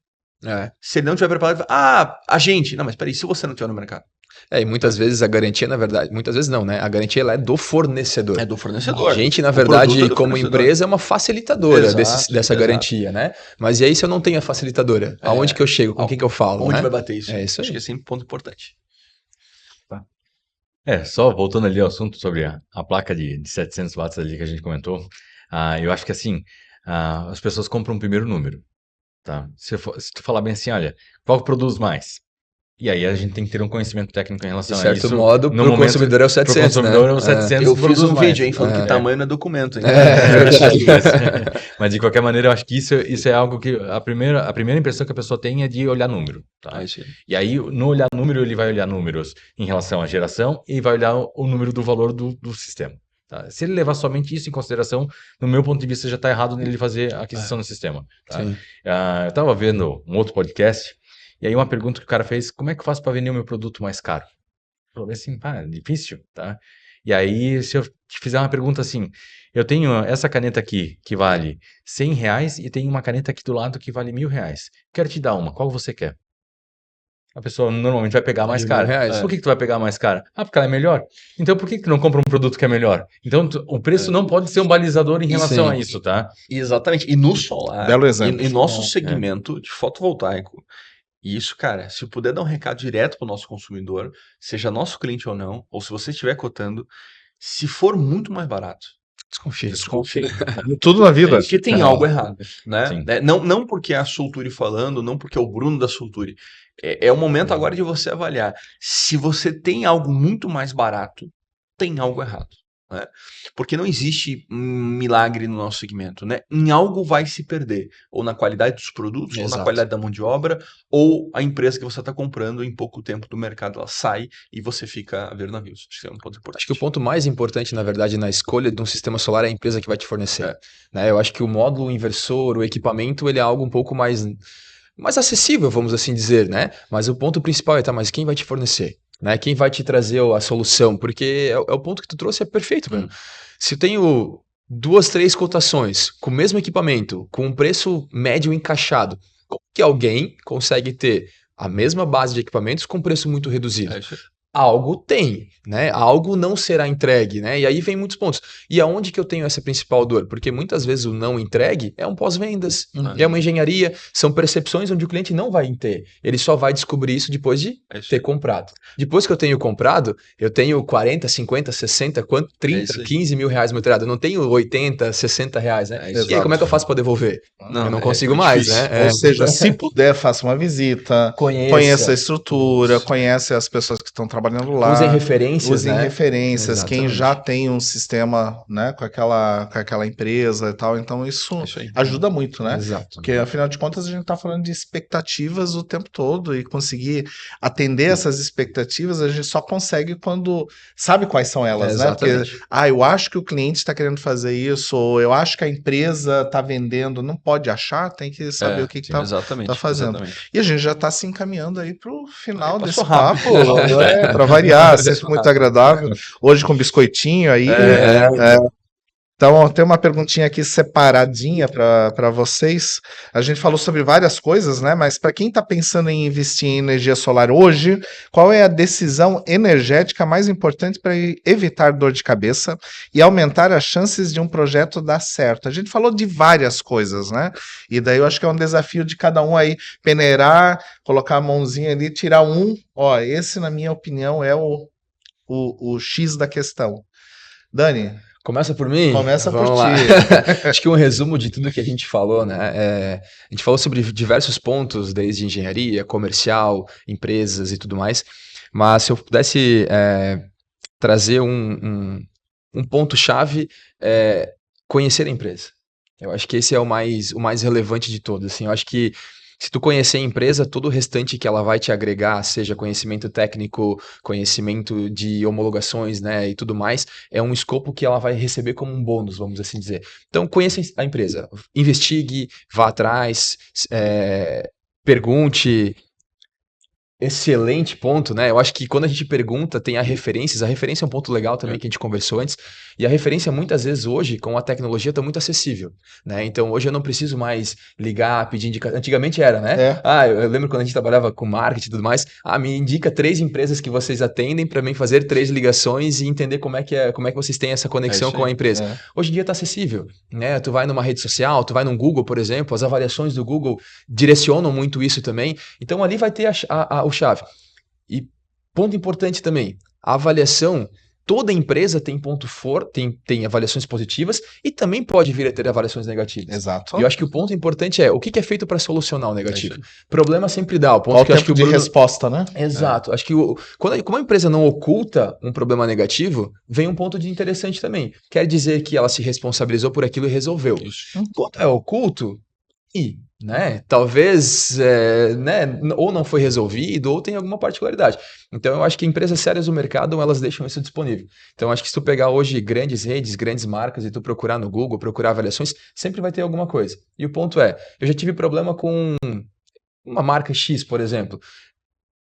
Se ele não estiver preparado, a gente... Não, mas peraí, se você não estiver no mercado? E muitas vezes a garantia, na verdade, muitas vezes não, né? A garantia ela é do fornecedor. É do fornecedor. A gente, na O produto verdade, é do como fornecedor. empresa, é uma facilitadora Exato, dessa exato. garantia, né? Mas e aí, se eu não tenho a facilitadora? Aonde que eu chego? Com quem que eu falo? Onde né? vai bater isso? É isso aí. Acho que esse é um ponto importante. Só voltando ali ao assunto sobre a placa de 700 watts ali que a gente comentou, eu acho que assim, as pessoas compram um primeiro número, tá? Se tu falar bem assim, olha, qual produz mais? E aí a gente tem que ter um conhecimento técnico em relação De a isso. certo modo, No pro momento, consumidor é o 700, pro consumidor né? é o 700 Eu fiz produz um mais. vídeo, hein, falando que tamanho não é documento, hein? Mas de qualquer maneira, eu acho que isso é algo que a primeira impressão que a pessoa tem é de olhar número, tá? E aí, no olhar número, ele vai olhar números em relação à geração e vai olhar o número do valor do sistema. Tá? Se ele levar somente isso em consideração, no meu ponto de vista, já está errado nele fazer a aquisição do sistema. Tá? Eu estava vendo um outro podcast, e aí uma pergunta que o cara fez, como é que eu faço para vender o meu produto mais caro? Eu falei assim, difícil, tá? E aí, se eu te fizer uma pergunta assim, eu tenho essa caneta aqui que vale R$100 e tenho uma caneta aqui do lado que vale R$1.000. Quero te dar uma, qual você quer? A pessoa normalmente vai pegar mais cara. Por que tu vai pegar mais cara? Porque ela é melhor. Então por que tu não compra um produto que é melhor? Então o preço não pode ser um balizador em relação a isso, tá? Exatamente. E no solar, Belo exemplo. e nosso segmento de fotovoltaico, e isso, cara, se eu puder dar um recado direto para o nosso consumidor, seja nosso cliente ou não, ou se você estiver cotando, se for muito mais barato, desconfie. Tudo na vida. Porque tem algo errado, né? Sim. Não porque é a Sulturi falando, não porque é o Bruno da Sulturi. É o momento agora de você avaliar. Se você tem algo muito mais barato, tem algo errado. Né? Porque não existe milagre no nosso segmento, né? Em algo vai se perder, ou na qualidade dos produtos, ou na qualidade da mão de obra, ou a empresa que você está comprando em pouco tempo do mercado ela sai e você fica a ver navios. Acho que é um ponto importante. Acho que o ponto mais importante, na verdade, na escolha de um sistema solar é a empresa que vai te fornecer. Né? Eu acho que o módulo inversor, o equipamento, ele é algo um pouco mais acessível, vamos assim dizer, né? Mas o ponto principal é, mas quem vai te fornecer? Né? Quem vai te trazer a solução? Porque é o ponto que tu trouxe, é perfeito, Bruno. Se eu tenho 2, 3 cotações com o mesmo equipamento, com um preço médio encaixado, como que alguém consegue ter a mesma base de equipamentos com preço muito reduzido? Algo tem, né? Algo não será entregue, né? E aí vem muitos pontos. E aonde que eu tenho essa principal dor? Porque muitas vezes o não entregue é um pós-vendas, é uma engenharia, são percepções onde o cliente não vai ter. Ele só vai descobrir isso depois de ter comprado. Depois que eu tenho comprado, eu tenho 40, 50, 60, 30, 15 mil reais metrado. Eu não tenho 80, 60 reais, né? E aí como é que eu faço para devolver? Eu não consigo mais, né? Ou seja, se puder, faça uma visita, conheça a estrutura, conheça as pessoas que estão trabalhando lá. Usem referências, Usem né? referências, Exatamente. quem já tem um sistema, né, com aquela empresa e tal. Então isso ajuda muito, né? Exato. Porque afinal de contas a gente está falando de expectativas o tempo todo e conseguir atender essas expectativas a gente só consegue quando sabe quais são elas, né? Porque eu acho que o cliente está querendo fazer isso, ou eu acho que a empresa está vendendo, não pode achar, tem que saber o que está fazendo. E a gente já está se encaminhando aí para o final desse papo, para variar, sempre muito agradável. Hoje com biscoitinho aí. Então, ó, tem uma perguntinha aqui separadinha para vocês. A gente falou sobre várias coisas, né? Mas para quem está pensando em investir em energia solar hoje, qual é a decisão energética mais importante para evitar dor de cabeça e aumentar as chances de um projeto dar certo? A gente falou de várias coisas, né? E daí eu acho que é um desafio de cada um aí peneirar, colocar a mãozinha ali, tirar um. Ó, esse, na minha opinião, é o X da questão. Dani, Começa por mim? começa por Vamos lá. ti. Acho que um resumo de tudo que a gente falou, né? A gente falou sobre diversos pontos, desde engenharia, comercial, empresas e tudo mais. Mas se eu pudesse trazer um ponto-chave, conhecer a empresa. Eu acho que esse é o mais relevante de todos. Assim, eu acho que se tu conhecer a empresa, todo o restante que ela vai te agregar, seja conhecimento técnico, conhecimento de homologações, né, e tudo mais, é um escopo que ela vai receber como um bônus, vamos assim dizer. Então, conheça a empresa, investigue, vá atrás, pergunte. Excelente ponto, né? Eu acho que quando a gente pergunta, tem a referência é um ponto legal também que a gente conversou antes, e a referência muitas vezes hoje, com a tecnologia, está muito acessível, né? Então hoje eu não preciso mais ligar, pedir indicação. Antigamente era, né? É. Eu lembro quando a gente trabalhava com marketing e tudo mais, me indica 3 empresas que vocês atendem para mim fazer 3 ligações e entender como é que vocês têm essa conexão isso com a aí, empresa. É. Hoje em dia está acessível, né? Tu vai numa rede social, tu vai num Google, por exemplo, as avaliações do Google direcionam muito isso também. Então ali vai ter o chave. E ponto importante também, a avaliação, toda empresa tem tem avaliações positivas e também pode vir a ter avaliações negativas. Exato. E eu acho que o ponto importante é o que é feito para solucionar o negativo. É isso Problema sempre dá. O ponto Qual o que eu acho que tempo o de Bruno... resposta, né? Exato. Acho que como a empresa não oculta um problema negativo, vem um ponto de interessante também. Quer dizer que ela se responsabilizou por aquilo e resolveu. Isso. Quando é oculto, né? Talvez, né? Ou não foi resolvido, ou tem alguma particularidade. Então, eu acho que empresas sérias do mercado, elas deixam isso disponível. Então, eu acho que se tu pegar hoje grandes redes, grandes marcas, e tu procurar no Google, procurar avaliações, sempre vai ter alguma coisa. E o ponto é, eu já tive problema com uma marca X, por exemplo,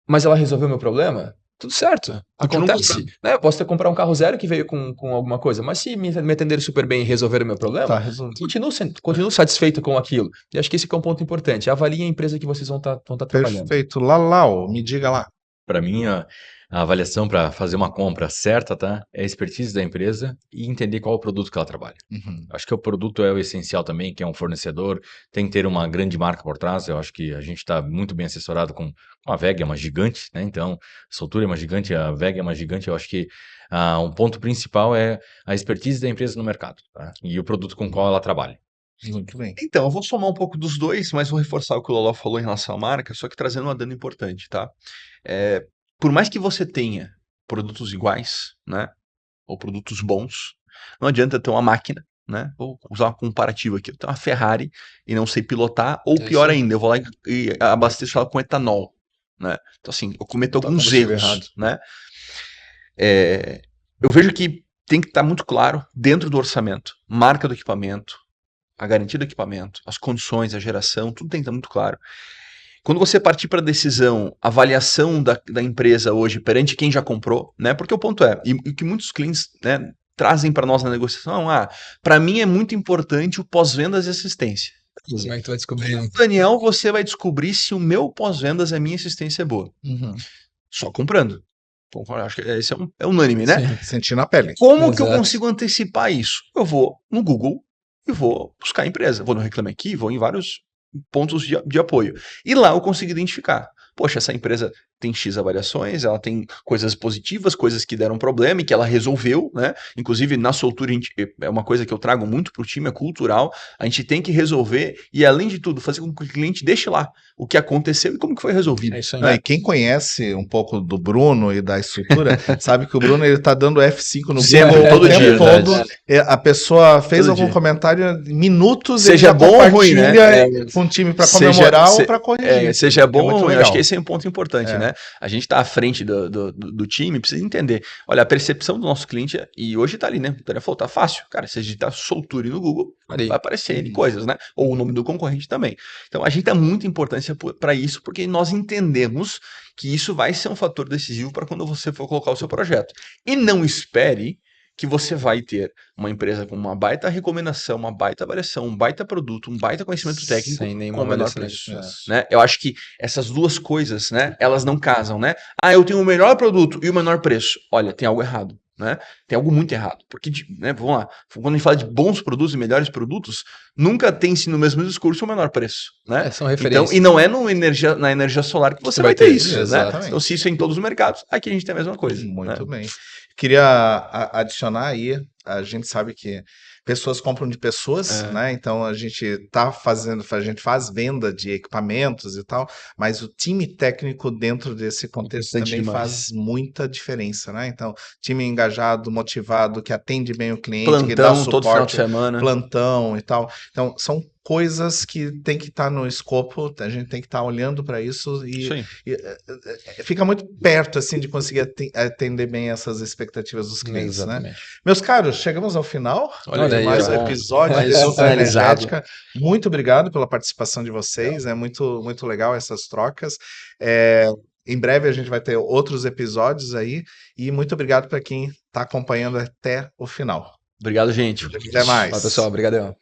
mas ela resolveu meu problema? Tudo certo. Continua Acontece. comprando. Né? Eu posso ter comprar um carro zero que veio com alguma coisa, mas se me atenderem super bem e resolveram o meu problema, Tá resolvido. continuo satisfeito com aquilo. E acho que esse que é um ponto importante. Avaliem a empresa que vocês vão tá trabalhando. Perfeito. Lalau, me diga lá. Para mim, a avaliação para fazer uma compra certa, tá? É a expertise da empresa e entender qual é o produto que ela trabalha. Uhum. Acho que o produto é o essencial também, que é um fornecedor, tem que ter uma grande marca por trás. Eu acho que a gente está muito bem assessorado com a WEG, é uma gigante, né? Então, a Soltura é uma gigante, a WEG é uma gigante. Eu acho que um ponto principal é a expertise da empresa no mercado, tá? E o produto com o qual ela trabalha. Muito bem. Então, eu vou somar um pouco dos dois, mas vou reforçar o que o Lolo falou em relação à marca, só que trazendo uma dano importante, tá? Por mais que você tenha produtos iguais, né? Ou produtos bons, não adianta ter uma máquina, né? Vou usar um comparativo aqui. Eu tenho uma Ferrari e não sei pilotar, ou É pior isso aí. ainda, eu vou lá e abasteço ela com etanol, né? Então, assim, eu cometo Botar alguns combustível erros, errado. né? Eu vejo que tem que estar muito claro dentro do orçamento, marca do equipamento, a garantia do equipamento, as condições, a geração, tudo tem que estar muito claro. Quando você partir para a decisão, avaliação da empresa hoje perante quem já comprou, né? Porque o ponto é, e que muitos clientes, né, trazem para nós na negociação, para mim é muito importante o pós-vendas e assistência. Como é que tu vai descobrir? Daniel, você vai descobrir se o meu pós-vendas e a minha assistência é boa. Uhum. Só comprando. Bom, acho que esse é unânime, né? Sim. Sentir na pele. Como que eu Exato. consigo antecipar isso? Eu vou no Google e vou buscar a empresa. Vou no Reclame Aqui, vou em vários pontos de apoio. E lá eu consigo identificar. Poxa, essa empresa tem X avaliações, ela tem coisas positivas, coisas que deram problema e que ela resolveu, né? Inclusive, na Soltura, é uma coisa que eu trago muito pro time, é cultural. A gente tem que resolver e, além de tudo, fazer com que o cliente deixe lá o que aconteceu e como que foi resolvido. É isso aí. Ah, e quem conhece um pouco do Bruno e da estrutura, sabe que o Bruno ele tá dando F5 no Sempre, Google todo o tempo dia, todo. verdade. A pessoa fez Todo algum dia. comentário, minutos Seja ele já bom ou ruim, né? compartilha com o time para comemorar ou para corrigir. Seja bom muito ou ruim, legal. acho que esse é um ponto importante, É. né? A gente tá à frente do time, precisa entender. Olha, a percepção do nosso cliente, e hoje tá ali, né? O Daniel falou, tá fácil. Cara, se a gente digitar Soltura no Google, Ali. vai aparecer N coisas, né? Ou o nome do concorrente também. Então, a gente dá muita importância para isso, porque nós entendemos que isso vai ser um fator decisivo para quando você for colocar o seu projeto. E não espere que você vai ter uma empresa com uma baita recomendação, uma baita avaliação, um baita produto, um baita conhecimento técnico Sem nenhuma com o menor avaliação preço. negativa. Isso. Né? Eu acho que essas duas coisas, né, elas não casam, né? Ah, eu tenho o melhor produto e o menor preço. Olha, tem algo errado, né? Tem algo muito errado. Porque, né, vamos lá, quando a gente fala de bons produtos e melhores produtos, nunca tem-se no mesmo discurso o menor preço, né? São Então, referências. e não é na energia solar que você vai ter isso, né? Exatamente. Então, se isso é em todos os mercados, aqui a gente tem a mesma coisa. Muito né? bem. Queria adicionar aí, a gente sabe que pessoas compram de pessoas, né? Então a gente a gente faz venda de equipamentos e tal, mas o time técnico dentro desse contexto Importante também demais. faz muita diferença, né? Então, time engajado, motivado, que atende bem o cliente, que dá Plantão todo final de suporte, semana. plantão e tal. Então, são coisas que tem que estar no escopo, a gente tem que estar olhando para isso Isso aí. fica muito perto assim de conseguir atender bem essas expectativas dos clientes, né? Exatamente. Meus caros, chegamos ao final Olha de aí, mais um ó. episódio Mais de um Super finalizado. Energética. Muito obrigado pela participação de vocês, é muito, muito legal essas trocas. Em breve a gente vai ter outros episódios aí e muito obrigado para quem está acompanhando até o final. Obrigado, gente. Até mais. Fala, pessoal. Obrigadão.